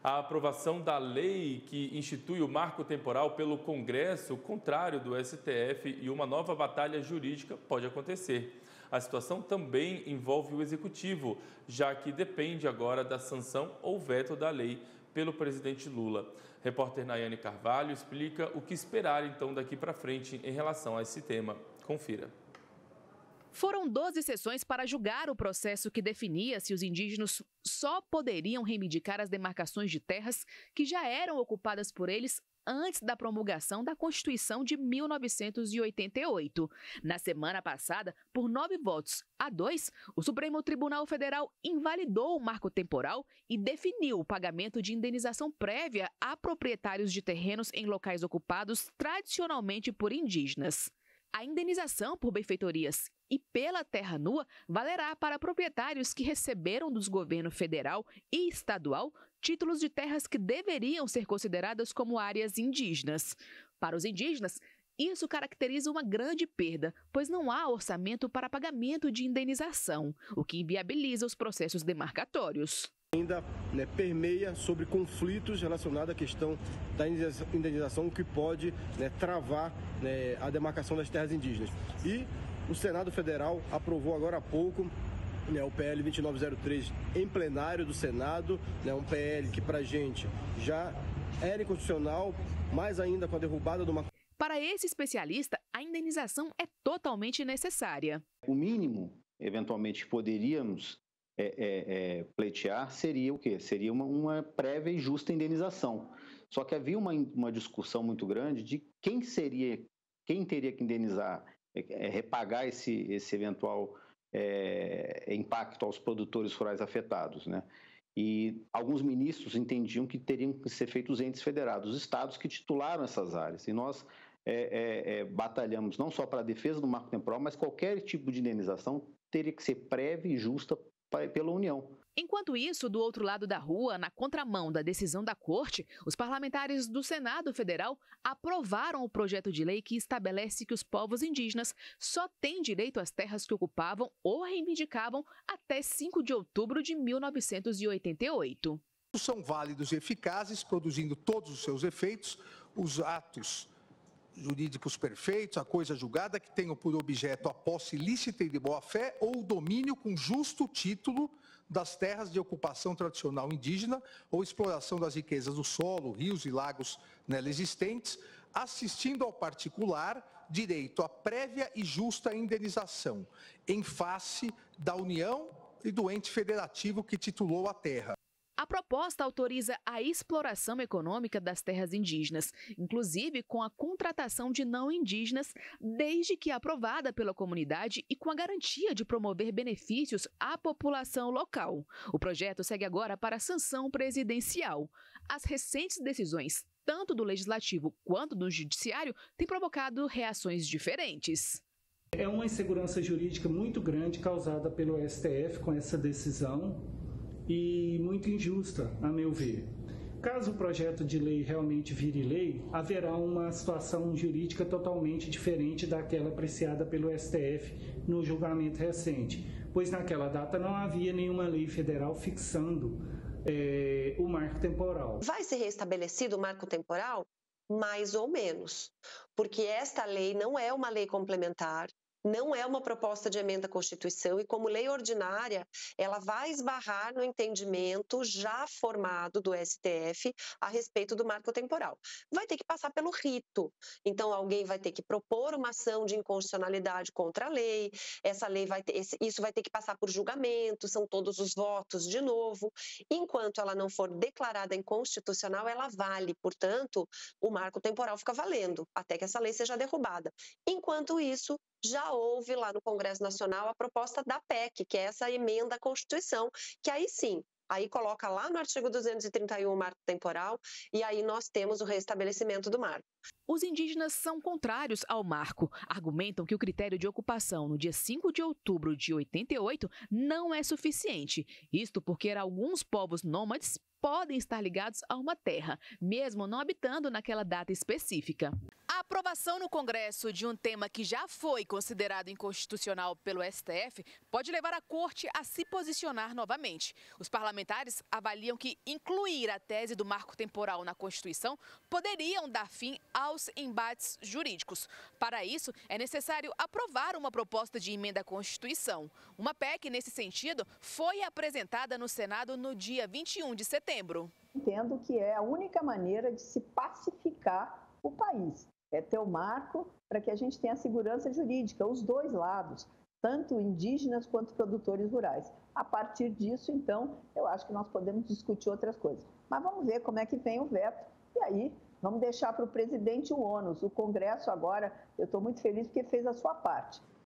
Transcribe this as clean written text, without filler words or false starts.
A aprovação da lei que institui o marco temporal pelo Congresso, contrário do STF, e uma nova batalha jurídica pode acontecer. A situação também envolve o Executivo, já que depende agora da sanção ou veto da lei pelo presidente Lula. Repórter Nayane Carvalho explica o que esperar então daqui para frente em relação a esse tema. Confira. Foram 12 sessões para julgar o processo que definia se os indígenas só poderiam reivindicar as demarcações de terras que já eram ocupadas por eles antes da promulgação da Constituição de 1988. Na semana passada, por 9 votos a 2, o Supremo Tribunal Federal invalidou o marco temporal e definiu o pagamento de indenização prévia a proprietários de terrenos em locais ocupados tradicionalmente por indígenas. A indenização por benfeitorias e pela terra nua valerá para proprietários que receberam dos governos federal e estadual títulos de terras que deveriam ser consideradas como áreas indígenas. Para os indígenas, isso caracteriza uma grande perda, pois não há orçamento para pagamento de indenização, o que inviabiliza os processos demarcatórios. Ainda permeia sobre conflitos relacionados à questão da indenização, o que pode travar a demarcação das terras indígenas. E o Senado Federal aprovou agora há pouco o PL 2903 em plenário do Senado, um PL que para a gente já era inconstitucional, mais ainda com a derrubada do marco. Para esse especialista, a indenização é totalmente necessária. O mínimo, eventualmente, poderíamos pleitear seria o quê? Seria uma prévia e justa indenização. Só que havia uma discussão muito grande de quem teria que indenizar, repagar esse eventual impacto aos produtores rurais afetados, né? E alguns ministros entendiam que teriam que ser feitos os entes federados, os estados que titularam essas áreas. E nós batalhamos não só para a defesa do marco temporal, mas qualquer tipo de indenização teria que ser prévia e justa pela União. Enquanto isso, do outro lado da rua, na contramão da decisão da Corte, os parlamentares do Senado Federal aprovaram o projeto de lei que estabelece que os povos indígenas só têm direito às terras que ocupavam ou reivindicavam até 5 de outubro de 1988. São válidos e eficazes, produzindo todos os seus efeitos, os atos jurídicos perfeitos, a coisa julgada que tenham por objeto a posse ilícita e de boa-fé ou o domínio com justo título das terras de ocupação tradicional indígena ou exploração das riquezas do solo, rios e lagos nela existentes, assistindo ao particular direito à prévia e justa indenização, em face da União e do ente federativo que titulou a terra. A proposta autoriza a exploração econômica das terras indígenas, inclusive com a contratação de não indígenas, desde que aprovada pela comunidade e com a garantia de promover benefícios à população local. O projeto segue agora para a sanção presidencial. As recentes decisões, tanto do Legislativo quanto do Judiciário, têm provocado reações diferentes. É uma insegurança jurídica muito grande causada pelo STF com essa decisão, e muito injusta, a meu ver. Caso o projeto de lei realmente vire lei, haverá uma situação jurídica totalmente diferente daquela apreciada pelo STF no julgamento recente, pois naquela data não havia nenhuma lei federal fixando o marco temporal. Vai ser restabelecido o marco temporal? Mais ou menos, porque esta lei não é uma lei complementar, não é uma proposta de emenda à Constituição e, como lei ordinária, ela vai esbarrar no entendimento já formado do STF a respeito do marco temporal. Vai ter que passar pelo rito. Então, alguém vai ter que propor uma ação de inconstitucionalidade contra a lei, essa lei isso vai ter que passar por julgamento, são todos os votos de novo. Enquanto ela não for declarada inconstitucional, ela vale. Portanto, o marco temporal fica valendo, até que essa lei seja derrubada. Enquanto isso, já houve lá no Congresso Nacional a proposta da PEC, que é essa emenda à Constituição, que aí sim, aí coloca lá no artigo 231 o marco temporal e aí nós temos o restabelecimento do marco. Os indígenas são contrários ao marco. Argumentam que o critério de ocupação no dia 5 de outubro de 88 não é suficiente. Isto porque alguns povos nômades podem estar ligados a uma terra, mesmo não habitando naquela data específica. A aprovação no Congresso de um tema que já foi considerado inconstitucional pelo STF pode levar a Corte a se posicionar novamente. Os parlamentares avaliam que incluir a tese do marco temporal na Constituição poderiam dar fim aos embates jurídicos. Para isso, é necessário aprovar uma proposta de emenda à Constituição. Uma PEC nesse sentido foi apresentada no Senado no dia 21 de setembro. Entendo que é a única maneira de se pacificar o país. É ter o marco para que a gente tenha segurança jurídica, os dois lados, tanto indígenas quanto produtores rurais. A partir disso, então, eu acho que nós podemos discutir outras coisas. Mas vamos ver como é que vem o veto e aí vamos deixar para o presidente o ônus. O Congresso agora, eu estou muito feliz porque fez a sua parte.